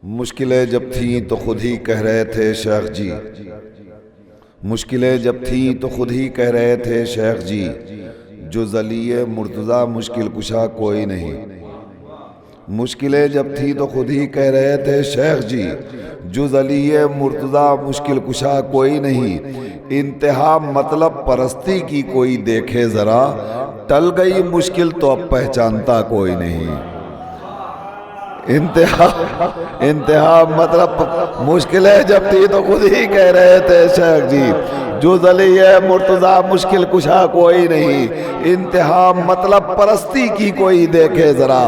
مشکلیں جب تھیں تو خود ہی کہہ رہے تھے شیخ جی، مشکلیں جب تھیں تو خود ہی کہہ رہے تھے شیخ جی، جز علی مرتضیٰ مشکل کشا کوئی نہیں۔ مشکلیں جب تھیں تو خود ہی کہہ رہے تھے شیخ جی، جز علی مرتضیٰ مشکل کشا کوئی نہیں۔ انتہا مطلب پرستی کی کوئی دیکھے ذرا، ٹل گئی مشکل تو اب پہچانتا کوئی نہیں۔ انتہا مطلب مشکلیں جب تھی تو خود ہی کہہ رہے تھے شیخ جی، جز علی مرتضیٰ مشکل کشا کوئی نہیں۔ انتہا مطلب پرستی کی کوئی دیکھے ذرا،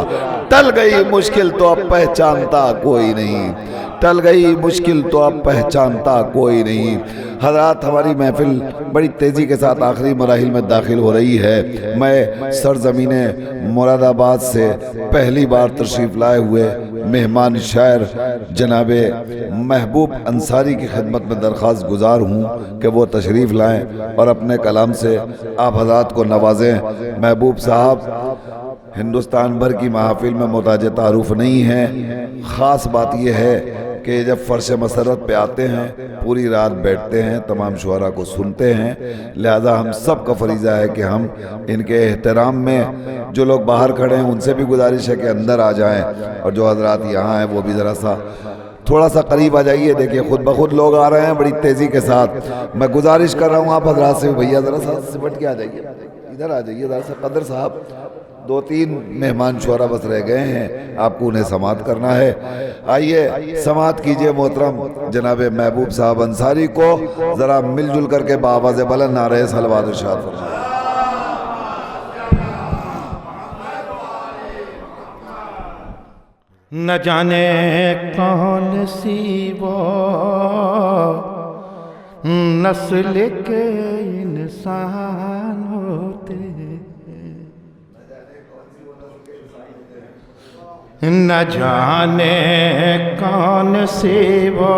ٹل گئی مشکل تو اب پہچانتا کوئی نہیں۔ ٹل گئی مشکل تو اب پہچانتا کوئی نہیں۔ حضرات، ہماری محفل بڑی تیزی کے ساتھ آخری مراحل میں داخل ہو رہی ہے۔ میں سرزمین مراد آباد سے پہلی بار تشریف لائے ہوئے مہمان شاعر جناب محبوب انصاری کی خدمت میں درخواست گزار ہوں کہ وہ تشریف لائیں اور اپنے کلام سے آپ حضرات کو نوازیں۔ محبوب صاحب ہندوستان بھر کی محافل میں محتاج تعارف نہیں ہیں۔ خاص بات یہ ہے کہ جب فرش مسرت پہ آتے ہیں پوری رات بیٹھتے ہیں، تمام شعراء کو سنتے ہیں، لہذا ہم سب کا فریضہ ہے کہ ہم ان کے احترام میں جو لوگ باہر کھڑے ہیں ان سے بھی گزارش ہے کہ اندر آ جائیں، اور جو حضرات یہاں ہیں وہ بھی ذرا سا تھوڑا سا قریب آ جائیے۔ دیکھیں خود بخود لوگ آ رہے ہیں بڑی تیزی کے ساتھ۔ میں گزارش کر رہا ہوں آپ حضرات سے، بھیا ذرا سا سمٹ کے آ جائیے، ادھر آ جائیے ذرا سا۔ قدر صاحب، 2-3 مہمان شعراء بس رہ گئے ہیں، آپ کو انہیں سماعت کرنا ہے۔ آئیے سماعت کیجئے محترم جناب محبوب صاحب انصاری کو، ذرا مل جل کر کے بآواز بلند نعرہ صلوات ارشاد فرمائیں۔ نہ جانے کون سی وہ نسل کے انسان ہوتے، نہ جانے کون سی وہ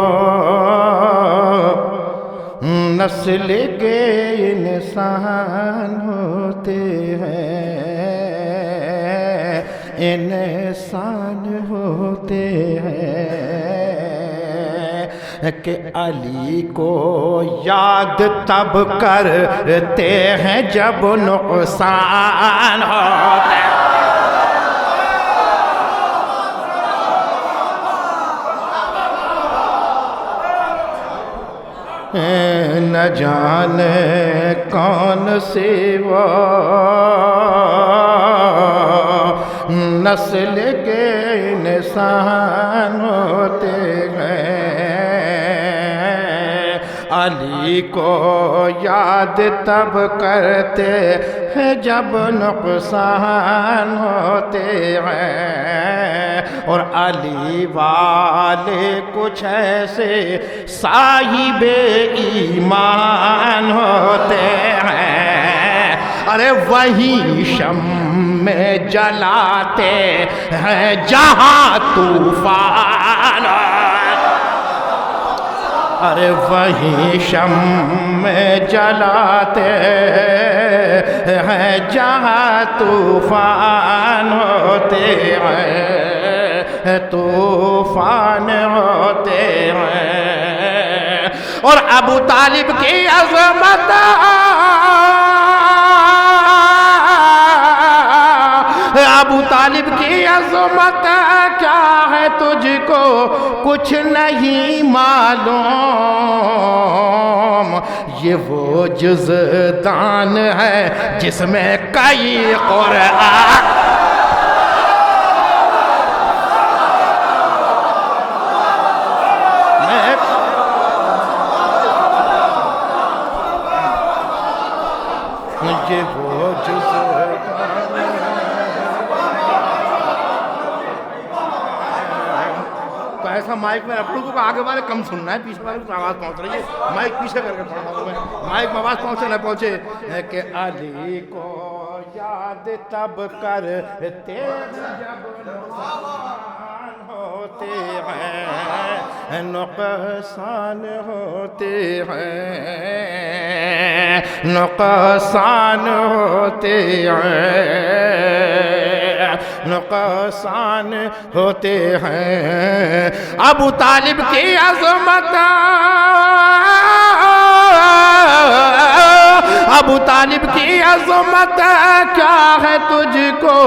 نسل کے انسان ہوتے ہیں، انسان ہوتے ہیں کہ علی کو یاد تب کرتے ہیں جب نقصان ہوتے ہیں۔ نہ جانے کون سی وہ نسل کے انسان ہوتے ہیں، علی کو یاد تب کرتے ہیں جب نقصان ہوتے ہیں، اور علی والے کچھ ایسے صاحب ایمان ہوتے ہیں، ارے وہی شمع جلاتے ہیں جہاں طوفان، ارے وہی شمع جلاتے ہیں جہاں طوفان ہوتے ہیں، طوفان ہوتے ہیں۔ اور ابو طالب کی عظمت، ابو طالب کی عظمت کیا ہے تجھ کو کچھ نہیں معلوم، یہ وہ جزدان ہے جس میں کئی قرآن، یہ وہ جزدان تو ایسا مائک میں اپنوں کو آگے والے کم سننا ہے، پیچھے والے کو آواز پہنچ رہی ہے، مائک پیچھے کر کے پڑھنا ہوں میں، مائک میں آواز پہنچے نہ پہنچے کہ علی کو یاد تب کرتے جب نقصان ہوتے ہیں، نقصان ہوتے ہیں، نقصان ہوتے ہیں، نقصان ہوتے ہیں، ابو طالب کی عظمت، ابو طالب کی عظمت کیا ہے تجھ کو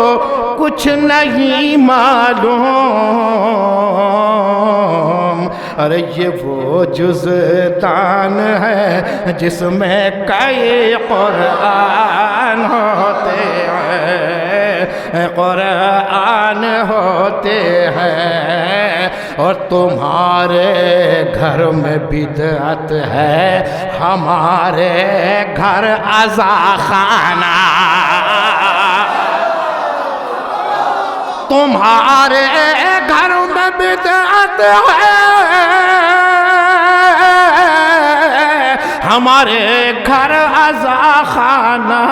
کچھ نہیں معلوم، ارے یہ وہ جزدان ہے جس میں کئی قرآن ہوتے ہیں، قرآن ہوتے ہیں، اور تمہارے گھر میں بدعت ہے، ہمارے گھر عزا خانہ، تمہارے گھر میں بدعت ہے، ہمارے گھر عزا خانہ،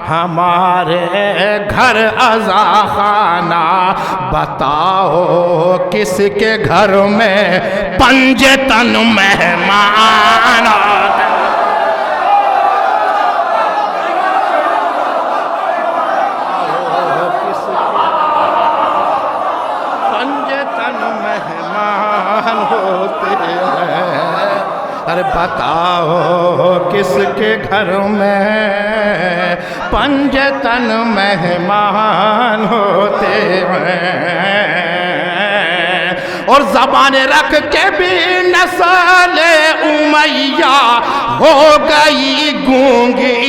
ہمارے گھر عزا خانہ، بتاؤ کس کے گھر میں پنجتن مہمان آتے، پنجتن مہمان ہوتے ہیں، ارے بتاؤ کس کے گھر میں پنجتن مہمان ہوتے ہیں، اور زبان رکھ کے بھی نسل امیہ ہو گئی گونگی،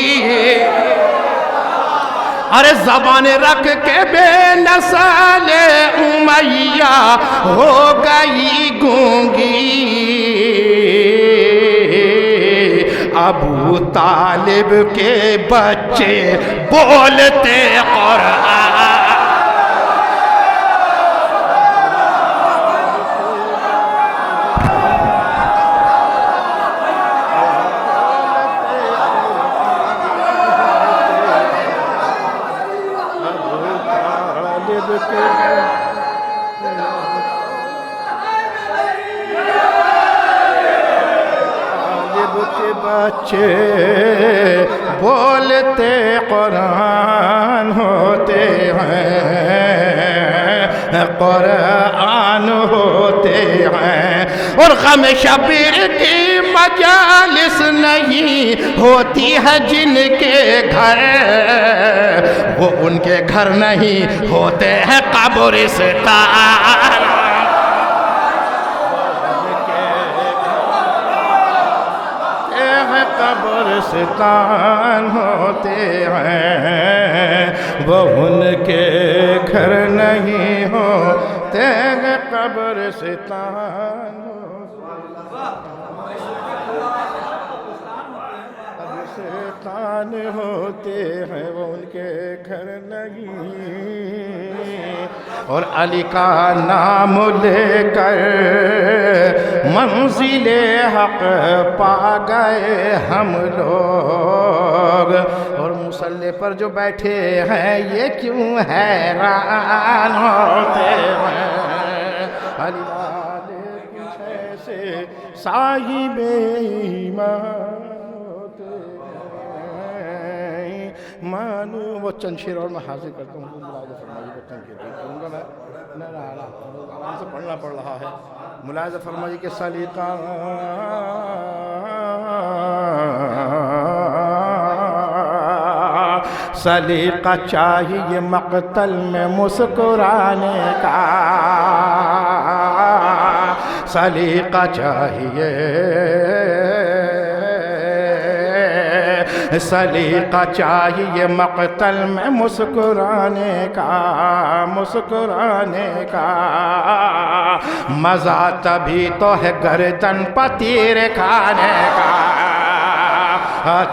ارے زبان رکھ کے بے نسل امیہ ہو گئی گونگی، ابو طالب کے بچے بولتے قرآن، بچے بولتے قرآن ہوتے ہیں، قرآن ہوتے ہیں، اور غم شبیر کی مجالس نہیں ہوتی ہے جن کے گھر، وہ ان کے گھر نہیں ہوتے ہیں قبرستان، قبرستان ہوتے ہیں، وہ ان کے گھر نہیں ہوتے ہیں قبرستان، قبرستان ہوتے ہیں، وہ ان کے گھر نہیں، اور علی کا نام لے کر منزل حق پا گئے ہم لوگ، اور مصلی پر جو بیٹھے ہیں یہ کیوں حیران ہوتے ہیں، علی والے کچھ ایسے صاحب ایمان ہوتے ہیں، مانو وہ چند شعر اور میں حاضر کرتا ہوں، ملاحظہ فرمائیے، بچن کے دل کروں گا میں آرام سے پڑھنا پڑ رہا ہے، ملاحظہ فرمائیے کہ سلیقہ سلیقہ چاہیے مقتل میں مسکرانے کا، سلیقہ چاہیے، سلیقہ چاہیے مقتل میں مسکرانے کا، مسکرانے کا، مزہ تبھی تو ہے گردن پر تیر کھانے کا،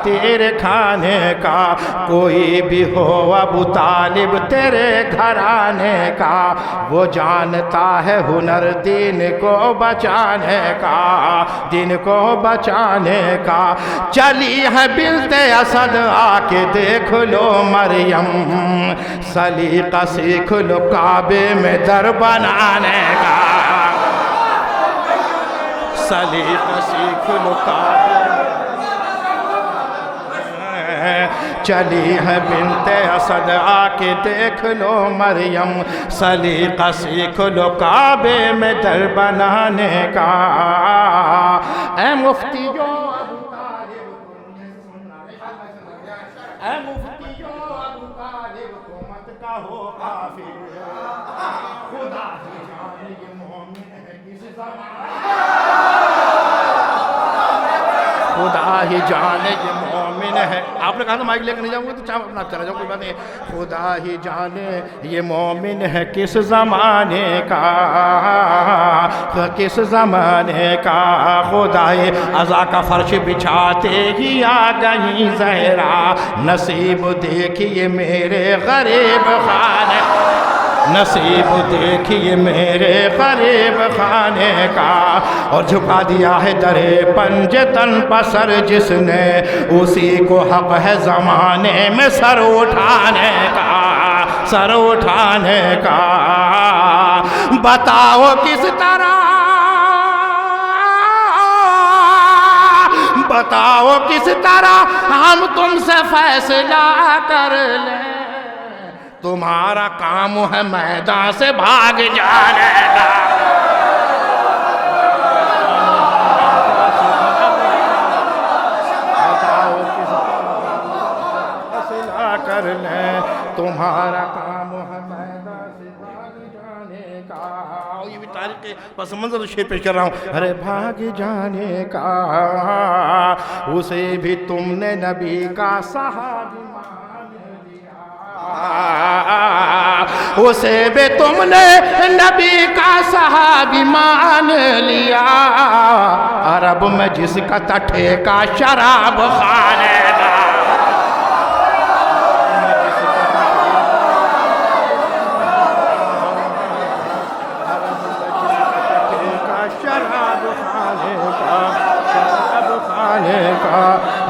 تیر کھانے کا، کوئی بھی ہو ابو طالب تیرے گھرانے کا، وہ جانتا ہے ہنر دین کو بچانے کا، دین کو بچانے کا، چلی ہے بنت اسد آ کے دیکھ لو مریم، سلیقہ سیکھ لو کعبے میں در بنانے کا، سلیقہ سیکھ لو کعبے چلی ہے بنت اسد آ کے دیکھ لو مریم سلیقہ سیکھ لو کعبے میں در بنانے کا اے مفتی جو ابو طالب تم نے سنا اے مفتی جو ابو طالب کو مت کہو کافر خدا کی جان یہ مومن ہے کس زمانے خدا ہی جانے یہ مومن ہے آپ نے کہا تھا مائک لے کر نہیں جاؤں گے تو چاہے اپنا چلا جاؤں کوئی بات نہیں خدا ہی جانے یہ مومن ہے کس زمانے کا کس زمانے کا خدائے عزا کا فرش بچھاتے ہی آ گئی زہرا نصیب دیکھیے میرے غریب خانے نصیب دیکھیے میرے غریب خانے کا اور جھکا دیا ہے درے پنج تن پسر جس نے اسی کو حق ہے زمانے میں سر اٹھانے کا سر اٹھانے کا بتاؤ کس طرح بتاؤ کس طرح ہم تم سے فیصلہ کر لیں تمہارا کام ہے میدان سے بھاگ جانے کا بتاؤ کس فیصلہ کر لیں تمہارا کام ہے میدان سے بھاگ جانے کا یہ بھی تاریخ کے پس منظر شعر پیش کر رہا ہوں ارے بھاگ جانے کا اسے بھی تم نے نبی کا صحابی اسے بھی تم نے نبی کا صحابی مان لیا عرب میں جس کا تٹھے کا شراب خانے کا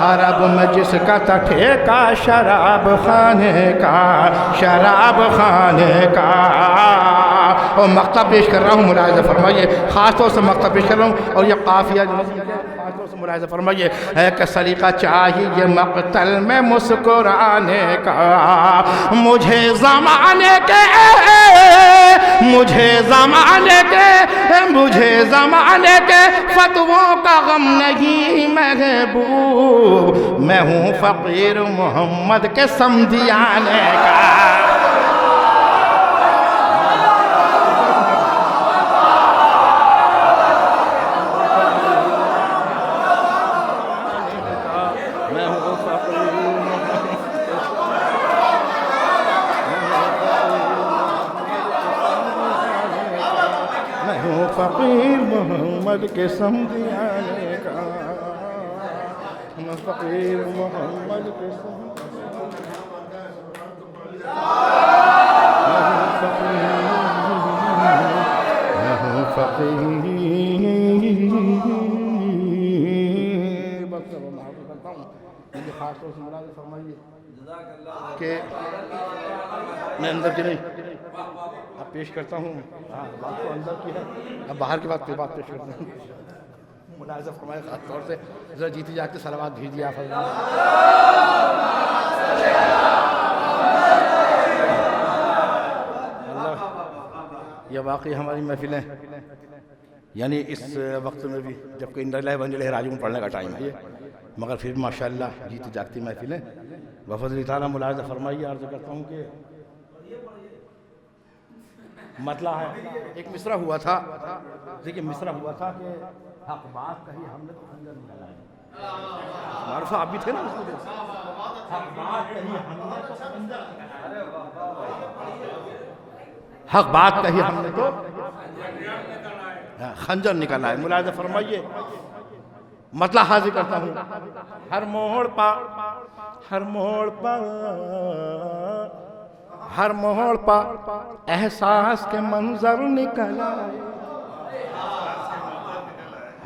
عرب میں جس کا تٹھے کا شراب خانے کا شراب خانے کا اور مقطع پیش کر رہا ہوں ملاحظہ فرمائیے خاص طور سے مقطع پیش کر رہا ہوں اور یہ قافیہ جو خاص طور سے ملاحظہ فرمائیے ہے کہ سلیقہ چاہیے مقتل میں مسکرانے کا مجھے زمانے کے فتووں کا غم نہیں محبوب میں ہوں فقیر محمد کے سمدھیانے کا فقیر محمد کے سمدھیانے کا میں فقیر محمد کے کہ میں اندر کی نہیں اب پیش کرتا ہوں بات تو اندر کی ہے اب باہر کی بات پیش کرتا ہوں ملاحظہ فرمائے خاص طور سے ذرا جیتی جاتی صلوات بھیجیے آپ اللہ یہ واقعی ہماری محفلیں یعنی اس وقت میں بھی جب کہ اندر بن جڑے راجوں پڑھنے کا ٹائم ہے مگر پھر ماشاءاللہ جیتی جاگتی محفلیں بفضل تعالیٰ ملاحظہ فرمائیے عرض کرتا ہوں کہ مطلع ہے ایک مصرع ہوا تھا دیکھیں مصرع ہوا تھا کہ حق بات کہی ہم نے تو خنجر نہیں لگایا معروفہ آپ بھی تھے نا اس میں حق بات کہی ہم نے تو حق بات کہی ہم نے تو خنجر نکالا ہے ملاحظہ فرمائیے مطلع حاضر کرتا ہوں ہر موڑ پا احساس کے منظر نکل آئے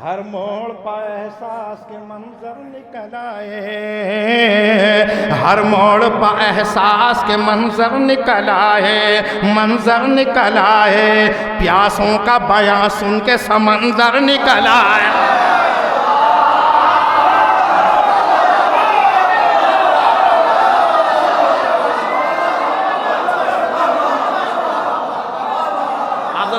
ہر موڑ پا احساس کے منظر نکل آئے ہر موڑ پا احساس کے منظر نکل آئے پیاسوں کا بیان سن کے سمندر نکل آئے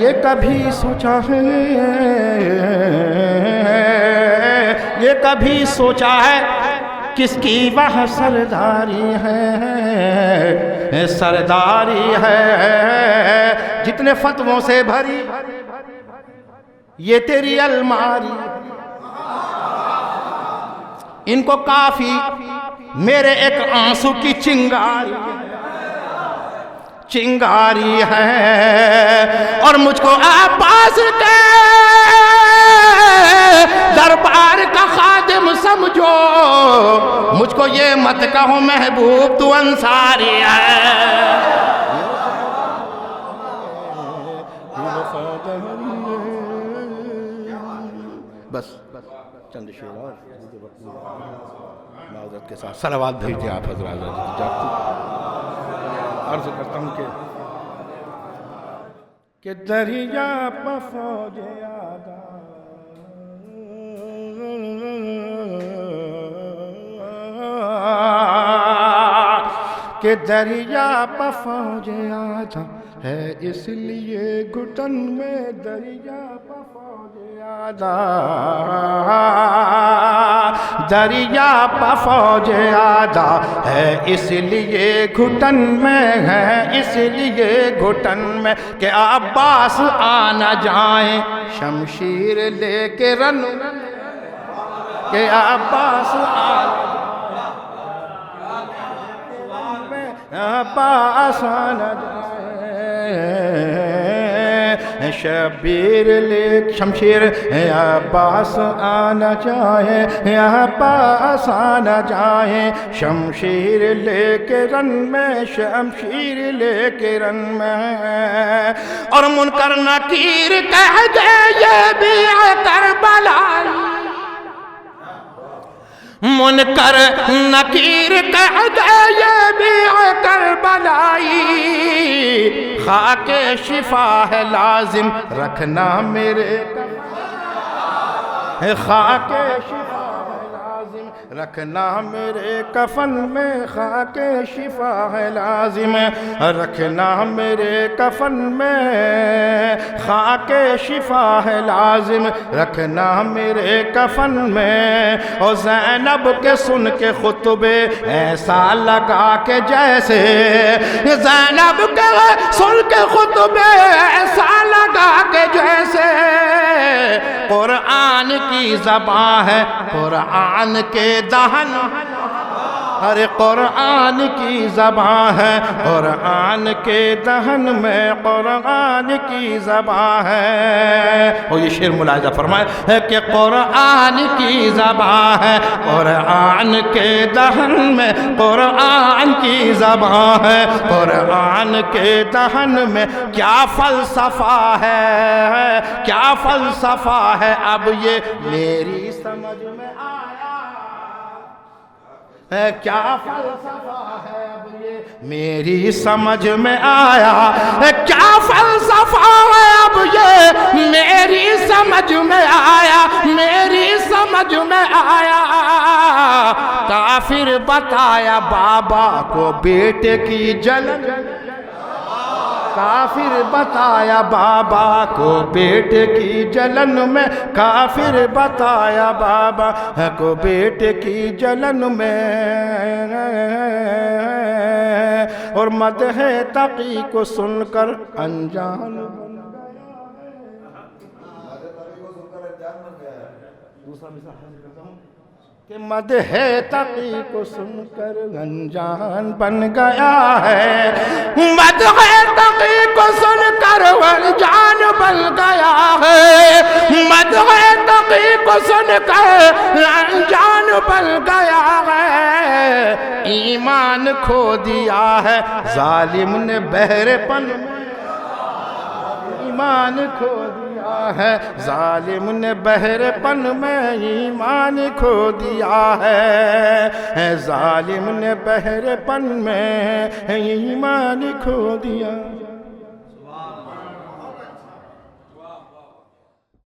یہ کبھی سوچا ہے، یہ کبھی سوچا ہے کس کی وہ سرداری ہے، سرداری ہے جتنے فتووں سے بھری یہ تیری الماری، ان کو کافی میرے ایک آنسو کی چنگاری، چنگاری ہے، اور مجھ کو عباس کے دربار کا خادم سمجھو، مجھ کو یہ مت کہو محبوب تو انصاری ہے۔ بس چند شعر اور معذرت کے ساتھ صلوات بھیج دیں آپ حضرات۔ عرض کرتا ہوں کہ دریا پہ فوج آدھا، کہ دریا پہ فوج آدھا ہے اس لیے گھٹن میں دریا پہ فوج آدھا، دریا پہ فوج آدھا ہے اس لیے گھٹن میں ہے، اس لیے گھٹن میں کہ عباس آنا جائیں شمشیر لے کے رن، کہ عباس آنا عباس آنا جائے شبیر لے شمشیر، عباس آنا چاہے، عباس آنا جائے شمشیر لے کے رن میں، شمشیر لے کے رن میں، اور منکر نکیر کہہ دے یہ بھی ہے کربلائی، منکر نکیر کہہ دے یہ بھی ہے کربلائی، خاک شفا ہے لازم رکھنا میرے، خاک شفا ہے لازم رکھنا میرے کفن میں، خاک شفا ہے لازم رکھنا میرے کفن میں، خاک شفا ہے لازم رکھنا میرے کفن میں، اور زینب کے سن کے خطبے ایسا لگا کہ جیسے، زینب کے سن کے خطبے ایسا لگا کہ جیسے قرآن کی زبان ہے قرآن کے دہن، ارے قرآن کی زبان ہے قرآن کے دہن میں، قرآن کی زبان ہے، اور یہ شعر ملاحظہ فرمائے کہ قرآن کی زبان ہے قرآن کے دہن میں، قرآن کی زبان ہے قرآن کے دہن میں، کیا فلسفہ ہے، کیا فلسفہ ہے اب یہ میری سمجھ میں آیا، کیا فلسفہ ہے اب یہ میری سمجھ میں آیا، کیا فلسفہ ہے اب یہ میری سمجھ میں آیا، میری سمجھ میں آیا، کافر بتایا بابا کو بیٹے کی جلن، کافر بتایا بابا کو بیٹے کی جلن میں، کافر بتایا بابا کو بیٹے کی جلن میں، اور مدح تقی کو سن کر انجان بن گیا، کہ مدح تقی کو سن کر انجان بن گیا ہے، مدح تقی کو سن کر انجان بن گیا ہے، مدح تقی کو سن کر انجان بن گیا ہے، ایمان کھو دیا ہے ظالم نے بہرے پن میں، ایمان کھو دیا ہے ظالم نے بہرے پن میں، ایمان کھو دیا ہے ظالم نے بہرے پن میں، ایمان کھو دیا۔